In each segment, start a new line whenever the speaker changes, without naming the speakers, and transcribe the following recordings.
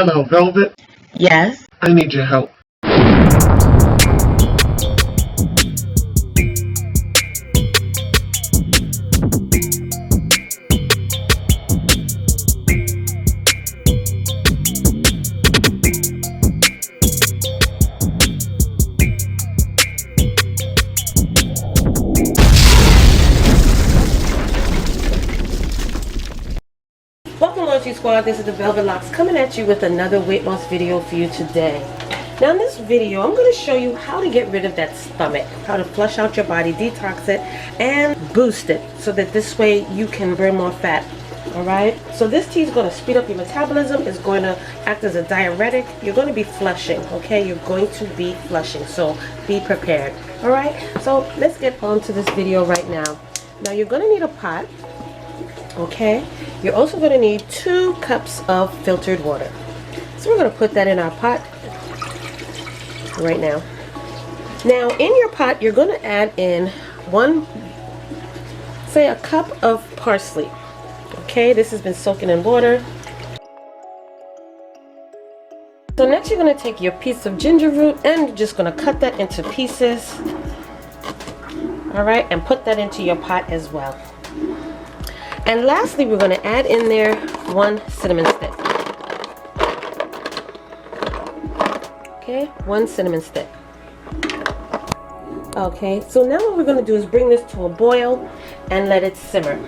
Hello, Velvet.
Yes.
I need your help.
Welcome, Loyalty Squad. This is the Velvetlox coming at you with another weight loss video for you today. Now in this video, I'm going to show you how to get rid of that stomach, how to flush out your body, detox it, and boost it so that this way you can burn more fat. Alright, so this tea is going to speed up your metabolism, it's going to act as a diuretic, you're going to be flushing, okay? You're going to be flushing, so be prepared. Alright, so let's get on to this video right now. Now you're going to need a pot, okay? You're also going to need 2 cups of filtered water. So we're going to put that in our pot right now. Now in your pot, you're going to add in say a cup of parsley. Okay, this has been soaking in water. So next you're going to take your piece of ginger root and you're just going to cut that into pieces. Alright, and put that into your pot as well. And lastly, we're going to add in there 1 cinnamon stick. Okay, 1 cinnamon stick. Okay, so now what we're going to do is bring this to a boil and let it simmer.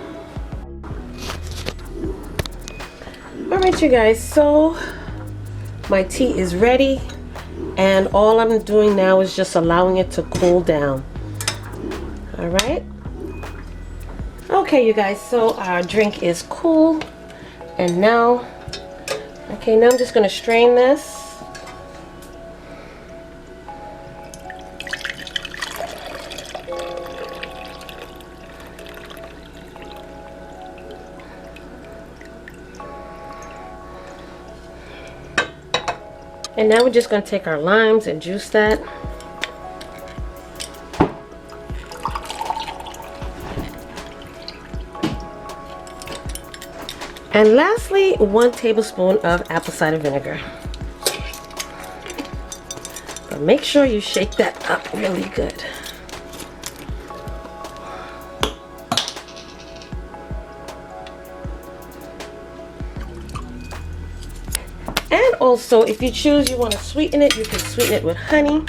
Alright you guys, so my tea is ready and all I'm doing now is just allowing it to cool down. Alright. Okay you guys, so our drink is cool and now I'm just going to strain this. And now we're just going to take our limes and juice that. And lastly, 1 tablespoon of apple cider vinegar. But make sure you shake that up really good. And also, if you choose you want to sweeten it, you can sweeten it with honey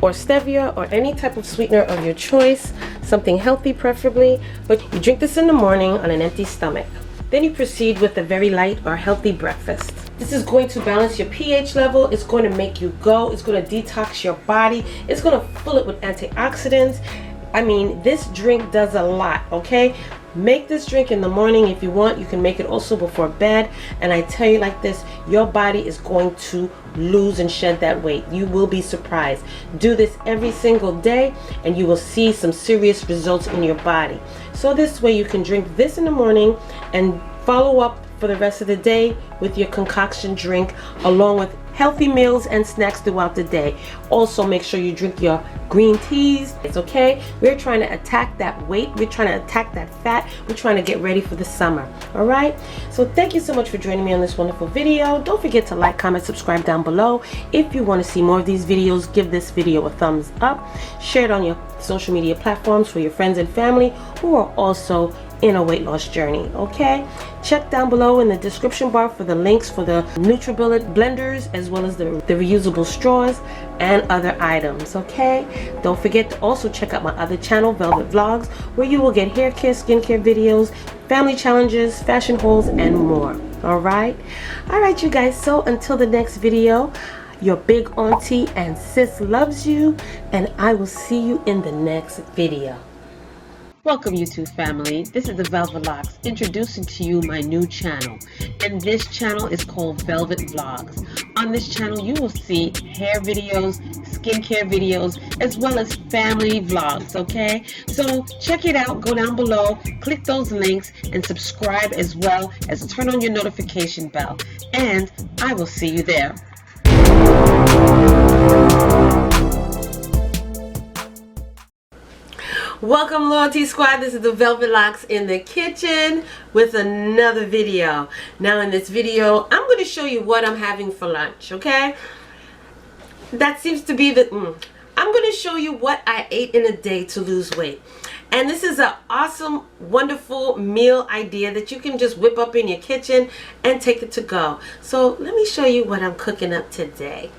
or stevia or any type of sweetener of your choice, something healthy preferably. But you drink this in the morning on an empty stomach. Then you proceed with a very light or healthy breakfast. This is going to balance your pH level, it's going to make you go, it's going to detox your body, it's going to fill it with antioxidants. I mean, this drink does a lot, okay? Make this drink in the morning if you want. You can make it also before bed. And I tell you like this, your body is going to lose and shed that weight. You will be surprised. Do this every single day and you will see some serious results in your body. So this way you can drink this in the morning and follow up for the rest of the day with your concoction drink along with healthy meals and snacks throughout the day. Also make sure you drink your green teas. It's okay. We're trying to attack that weight. We're trying to attack that fat. We're trying to get ready for the summer. Alright? So thank you so much for joining me on this wonderful video. Don't forget to like, comment, subscribe down below. If you want to see more of these videos, give this video a thumbs up. Share it on your social media platforms for your friends and family who are also in a weight loss journey. Okay, check down below in the description bar for the links for the NUTRIBULLET blenders as well as the reusable straws and other items. Okay, don't forget to also check out my other channel, Velvet Vlogs, where you will get hair care, skincare videos, family challenges, fashion hauls, and more. Alright, you guys, so until the next video, your big auntie and sis loves you, and I will see you in the next video. Welcome YouTube family, this is the Velvetlox introducing to you my new channel, and this channel is called Velvet Vlogs. On this channel you will see hair videos, skincare videos, as well as family vlogs, okay? So check it out, go down below, click those links, and subscribe as well as turn on your notification bell, and I will see you there. Welcome Loyalty Squad, this is the Velvetlox in the kitchen with another video. Now in this video, I'm going to show you what I'm having for lunch, okay? That seems to be the, I'm going to show you what I ate in a day to lose weight. And this is an awesome, wonderful meal idea that you can just whip up in your kitchen and take it to go. So let me show you what I'm cooking up today.